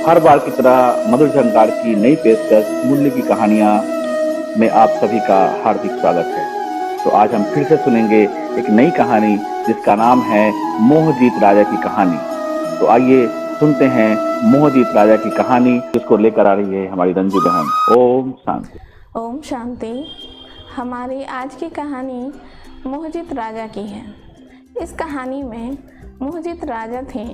हर बार की तरह मधुर झंकार की नई पेशकश मूल्य की कहानियां में आप सभी का हार्दिक स्वागत है। तो आज हम फिर से सुनेंगे एक नई कहानी जिसका नाम है मोहजीत राजा की कहानी। तो आइए सुनते हैं मोहजीत राजा की कहानी, जिसको लेकर आ रही है हमारी रंजू बहन। ओम शांति। ओम शांति। हमारी आज की कहानी मोहजीत राजा की है। इस कहानी में मोहजीत राजा थे।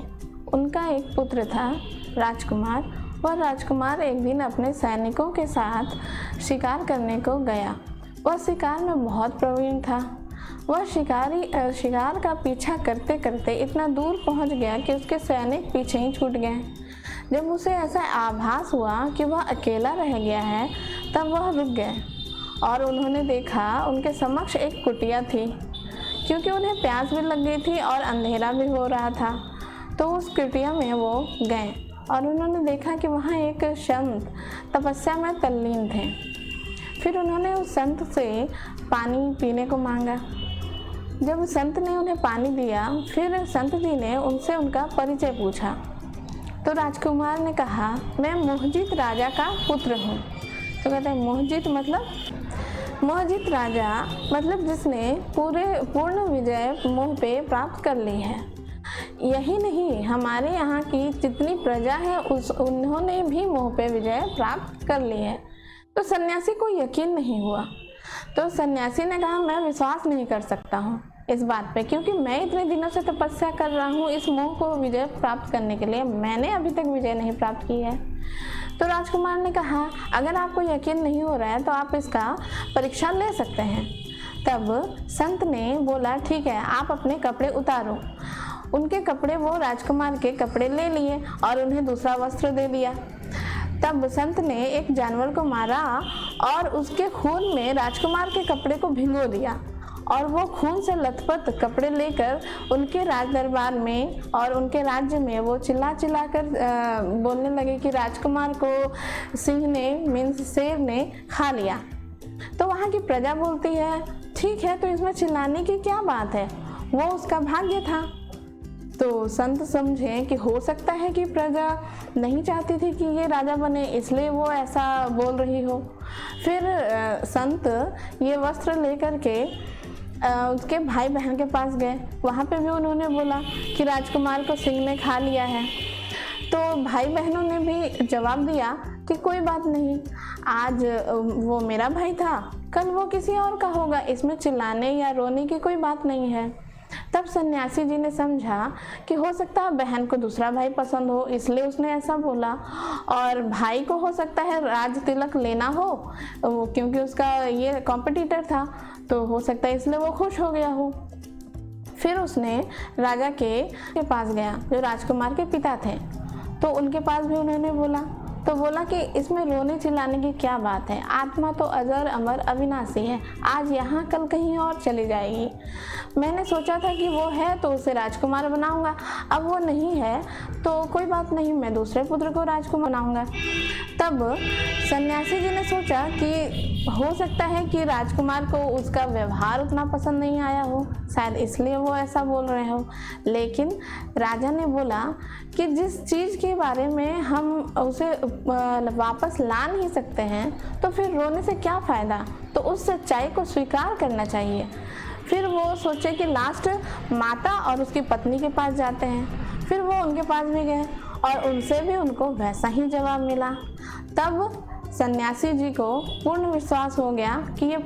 उनका एक पुत्र था राजकुमार। वह राजकुमार एक दिन अपने सैनिकों के साथ शिकार करने को गया। वह शिकार में बहुत प्रवीण था। वह शिकार का पीछा करते करते इतना दूर पहुंच गया कि उसके सैनिक पीछे ही छूट गए। जब उसे ऐसा आभास हुआ कि वह अकेला रह गया है, तब वह रुक गए और उन्होंने देखा उनके समक्ष एक कुटिया थी। क्योंकि उन्हें प्यास भी लग गई थी और अंधेरा भी हो रहा था, तो उस कुटिया में वो गए और उन्होंने देखा कि वहाँ एक संत तपस्या में तल्लीन थे। फिर उन्होंने उस संत से पानी पीने को मांगा। जब संत ने उन्हें पानी दिया, फिर संत जी ने उनसे उनका परिचय पूछा। तो राजकुमार ने कहा, मैं मोहजीत राजा का पुत्र हूँ। तो कहते हैं मोहजीत राजा मतलब जिसने पूर्ण विजय मोह पे प्राप्त कर ली है। यही नहीं, हमारे यहाँ की जितनी प्रजा है उन्होंने भी मोह पे विजय प्राप्त कर ली है। तो सन्यासी को यकीन नहीं हुआ। तो सन्यासी ने कहा, मैं विश्वास नहीं कर सकता हूँ इस बात पे, क्योंकि मैं इतने दिनों से तपस्या कर रहा हूँ इस मोह को विजय प्राप्त करने के लिए। मैंने अभी तक विजय नहीं प्राप्त की है। तो राजकुमार ने कहा, अगर आपको यकीन नहीं हो रहा है तो आप इसका परीक्षा ले सकते हैं। तब संत ने बोला, ठीक है, आप अपने कपड़े उतारो। उनके कपड़े, वो राजकुमार के कपड़े ले लिए और उन्हें दूसरा वस्त्र दे दिया। तब संत ने एक जानवर को मारा और उसके खून में राजकुमार के कपड़े को भिगो दिया और वो खून से लथपथ कपड़े लेकर उनके राज दरबार में और उनके राज्य में वो चिल्ला कर बोलने लगे कि राजकुमार को सिंह ने मीन्स शेर ने खा लिया। तो वहाँ की प्रजा बोलती है, ठीक है, तो इसमें चिल्लाने की क्या बात है, वो उसका भाग्य था। तो संत समझे कि हो सकता है कि प्रजा नहीं चाहती थी कि ये राजा बने, इसलिए वो ऐसा बोल रही हो। फिर संत ये वस्त्र लेकर के उसके भाई बहन के पास गए। वहाँ पे भी उन्होंने बोला कि राजकुमार को सिंह ने खा लिया है। तो भाई बहनों ने भी जवाब दिया कि कोई बात नहीं, आज वो मेरा भाई था, कल वो किसी और का होगा, इसमें चिल्लाने या रोने की कोई बात नहीं है। तब सन्यासी जी ने समझा कि हो सकता है बहन को दूसरा भाई पसंद हो, इसलिए उसने ऐसा बोला, और भाई को हो सकता है राज तिलक लेना हो, क्योंकि उसका ये कॉम्पिटिटर था, तो हो सकता है इसलिए वो खुश हो गया हो। फिर उसने राजा के पास गया जो राजकुमार के पिता थे। तो उनके पास भी उन्होंने बोला कि इसमें रोने चिल्लाने की क्या बात है, आत्मा तो अजर अमर अविनाशी है, आज यहाँ कल कहीं और चली जाएगी। मैंने सोचा था कि वो है तो उसे राजकुमार बनाऊंगा, अब वो नहीं है तो कोई बात नहीं, मैं दूसरे पुत्र को राजकुमार बनाऊंगा। तब सन्यासी जी ने सोचा कि हो सकता है कि राजकुमार को उसका व्यवहार उतना पसंद नहीं आया हो, शायद इसलिए वो ऐसा बोल रहे हो। लेकिन राजा ने बोला कि जिस चीज़ के बारे में हम उसे वापस ला नहीं सकते हैं, तो फिर रोने से क्या फ़ायदा, तो उस सच्चाई को स्वीकार करना चाहिए। फिर वो सोचे कि लास्ट माता और उसकी पत्नी के पास जाते हैं। फिर वो उनके पास भी गए और उनसे भी उनको वैसा ही जवाब मिला। तब सन्यासी जी को पूर्ण विश्वास हो गया कि ये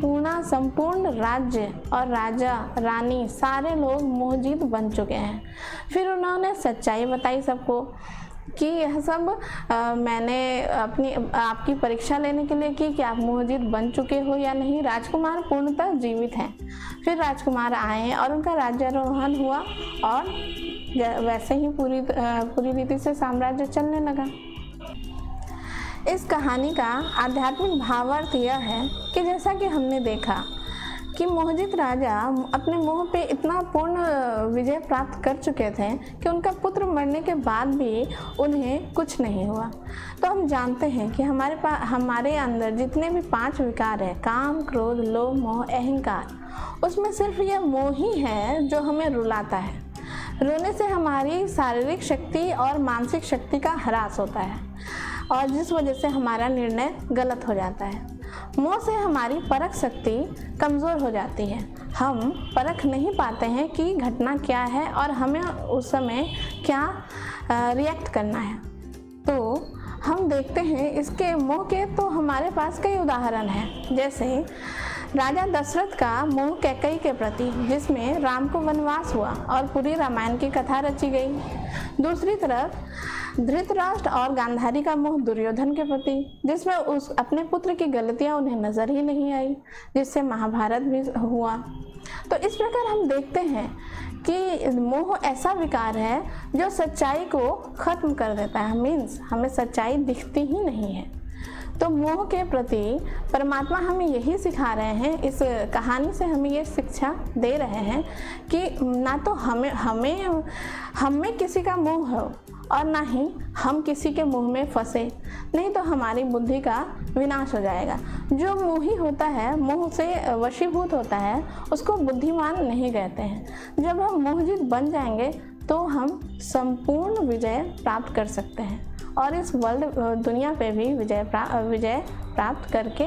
संपूर्ण राज्य और राजा रानी सारे लोग मोहजीत बन चुके हैं। फिर उन्होंने सच्चाई बताई सबको कि यह सब मैंने आपकी परीक्षा लेने के लिए की कि आप मोहजीत बन चुके हो या नहीं, राजकुमार पूर्णतः जीवित हैं। फिर राजकुमार आए और उनका राज्यारोहण हुआ और वैसे ही पूरी रीति से साम्राज्य चलने लगा। इस कहानी का आध्यात्मिक भावार्थ यह है कि जैसा कि हमने देखा कि मोहजीत राजा अपने मोह पे इतना पूर्ण विजय प्राप्त कर चुके थे कि उनका पुत्र मरने के बाद भी उन्हें कुछ नहीं हुआ। तो हम जानते हैं कि हमारे अंदर जितने भी 5 विकार है, काम, क्रोध, लोभ, मोह, अहंकार, उसमें सिर्फ यह मोह ही है जो हमें रुलाता है। रोने से हमारी शारीरिक शक्ति और मानसिक शक्ति का ह्रास होता है और जिस वजह से हमारा निर्णय गलत हो जाता है। मोह से हमारी परख शक्ति कमज़ोर हो जाती है। हम परख नहीं पाते हैं कि घटना क्या है और हमें उस समय क्या रिएक्ट करना है। तो हम देखते हैं इसके मोह के तो हमारे पास कई उदाहरण हैं। जैसे राजा दशरथ का मोह कैकेयी के प्रति, जिसमें राम को वनवास हुआ और पूरी रामायण की कथा रची गई। दूसरी तरफ धृतराष्ट्र और गांधारी का मोह दुर्योधन के प्रति, जिसमें उस अपने पुत्र की गलतियां उन्हें नजर ही नहीं आई, जिससे महाभारत भी हुआ। तो इस प्रकार हम देखते हैं कि मोह ऐसा विकार है जो सच्चाई को खत्म कर देता है। मीन्स हमें सच्चाई दिखती ही नहीं है। तो मोह के प्रति परमात्मा हमें यही सिखा रहे हैं, इस कहानी से हमें ये शिक्षा दे रहे हैं कि ना तो हमें किसी का मोह हो और ना ही हम किसी के मोह में फंसे, नहीं तो हमारी बुद्धि का विनाश हो जाएगा। जो मोही होता है, मोह से वशीभूत होता है, उसको बुद्धिमान नहीं कहते हैं। जब हम मोहजित बन जाएंगे तो हम संपूर्ण विजय प्राप्त कर सकते हैं और इस दुनिया पे भी विजय प्राप्त करके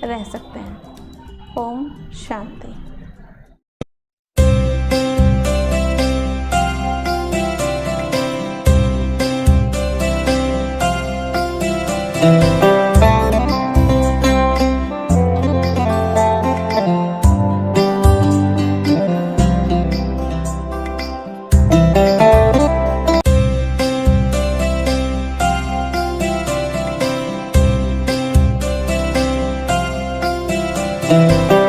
रह सकते हैं। ओम शांति। thank you